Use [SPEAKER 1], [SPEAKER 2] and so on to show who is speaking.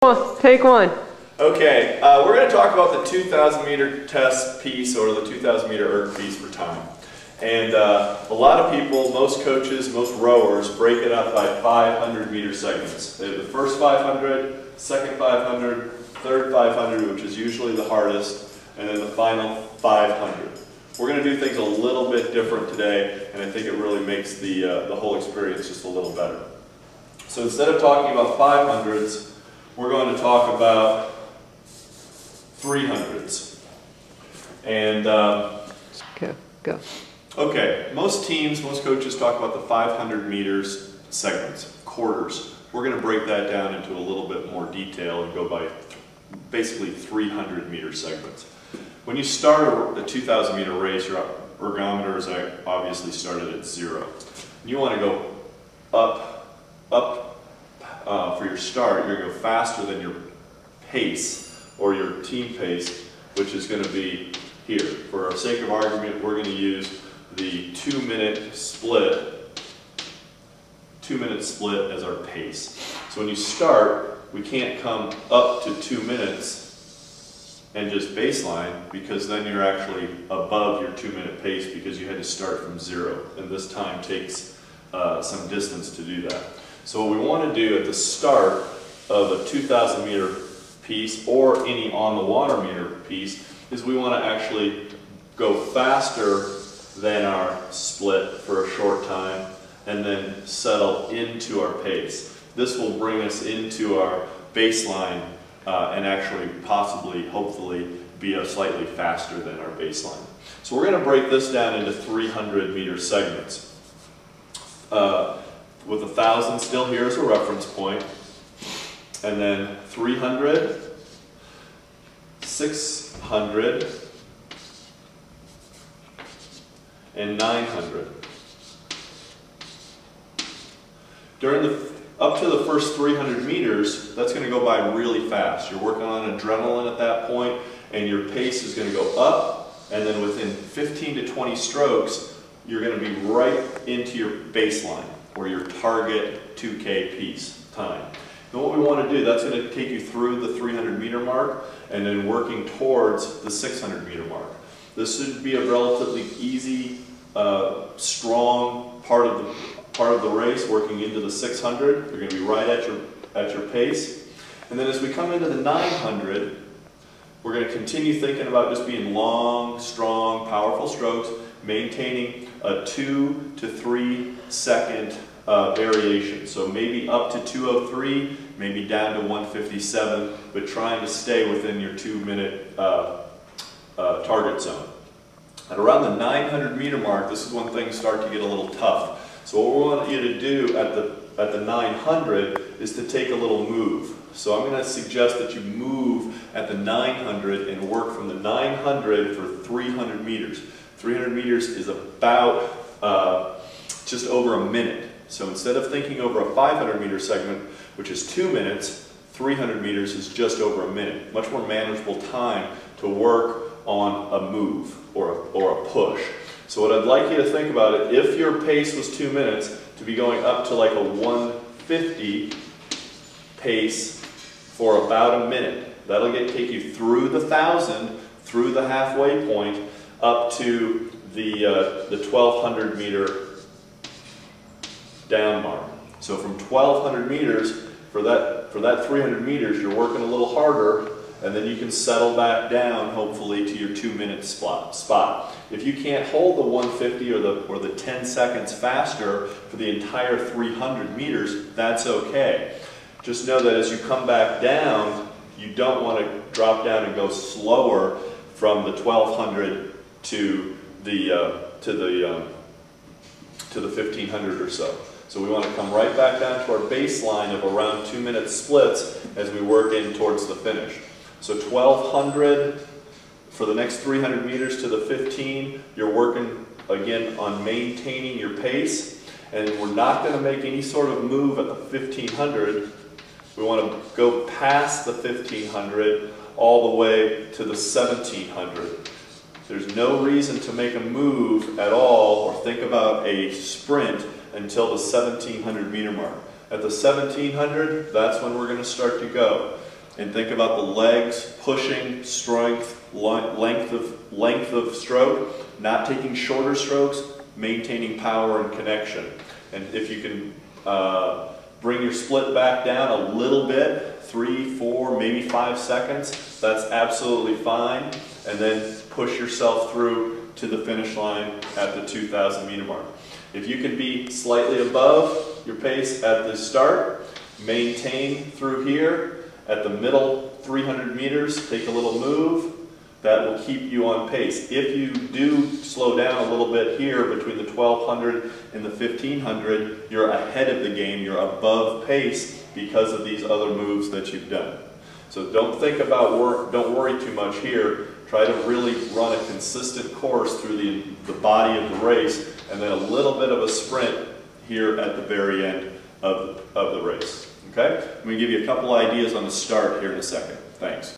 [SPEAKER 1] Take one.
[SPEAKER 2] Okay, we're going to talk about the 2,000 meter test piece or the 2,000 meter erg piece for time. And a lot of people, most coaches, most rowers break it up by 500 meter segments. They have the first 500, second 500, third 500, which is usually the hardest, and then the final 500. We're going to do things a little bit different today, and I think it really makes the whole experience just a little better. So instead of talking about 500s, we're going to talk about 300s. And
[SPEAKER 1] go.
[SPEAKER 2] Okay, most teams, most coaches talk about the 500 meters segments, quarters. We're going to break that down into a little bit more detail and go by basically 300 meter segments. When you start a 2,000 meter race, your ergometer is obviously started at 0. You want to go up for your start. You're going to go faster than your pace or your team pace, which is going to be here. For our sake of argument, we're going to use the 2-minute split as our pace. So when you start, we can't come up to 2 minutes and just baseline, because then you're actually above your 2-minute pace because you had to start from 0, and this time takes some distance to do that. So what we want to do at the start of a 2,000 meter piece or any on the water meter piece is we want to actually go faster than our split for a short time and then settle into our pace. This will bring us into our baseline and actually possibly, hopefully, be a slightly faster than our baseline. So we're going to break this down into 300 meter segments. With 1,000 still here as a reference point, and then 300, 600, and 900. Up to the first 300 meters, that's going to go by really fast. You're working on adrenaline at that point, and your pace is going to go up, and then within 15 to 20 strokes, you're going to be right into your baseline, or your target 2K piece time. And what we want to do, that's going to take you through the 300 meter mark and then working towards the 600 meter mark. This should be a relatively easy, strong part of the race, working into the 600. You're going to be right at your pace. And then as we come into the 900, we're going to continue thinking about just being long, strong, powerful strokes, maintaining a 2 to 3 second variation. So maybe up to 203, maybe down to 157, but trying to stay within your 2-minute target zone. At around the 900 meter mark, this is when things start to get a little tough. So what we want you to do at the 900 is to take a little move. So I'm going to suggest that you move at the 900 and work from the 900 for 300 meters. 300 meters is about just over a minute. So instead of thinking over a 500 meter segment, which is 2 minutes, 300 meters is just over a minute. Much more manageable time to work on a move or a push. So what I'd like you to think about it, if your pace was 2 minutes, to be going up to like a 150 pace for about a minute. That'll take you through the 1,000, through the halfway point, up to the 1,200 meter down mark. So from 1,200 meters, for that 300 meters, you're working a little harder, and then you can settle back down, hopefully, to your 2-minute spot. If you can't hold the 150 or the 10 seconds faster for the entire 300 meters, that's okay. Just know that as you come back down, you don't want to drop down and go slower from the 1,200 to the 1,500 or so. So we want to come right back down to our baseline of around 2-minute splits as we work in towards the finish. So 1,200 for the next 300 meters to the 15, you're working again on maintaining your pace, and we're not going to make any sort of move at the 1,500. We want to go past the 1,500 all the way to the 1,700. There's no reason to make a move at all or think about a sprint until the 1,700 meter mark. At the 1,700, that's when we're going to start to go. and think about the legs pushing, strength, length of stroke, not taking shorter strokes, maintaining power and connection. And if you can bring your split back down a little bit, 3, 4, maybe 5 seconds, that's absolutely fine. And then push yourself through to the finish line at the 2,000 meter mark. If you can be slightly above your pace at the start, maintain through here. At the middle 300 meters, take a little move. That will keep you on pace. If you do slow down a little bit here between the 1200 and the 1500, you're ahead of the game, you're above pace because of these other moves that you've done. So don't think about work, don't worry too much here. Try to really run a consistent course through the body of the race, and then a little bit of a sprint here at the very end of the race. Okay? I'm going to give you a couple ideas on the start here in a second. Thanks.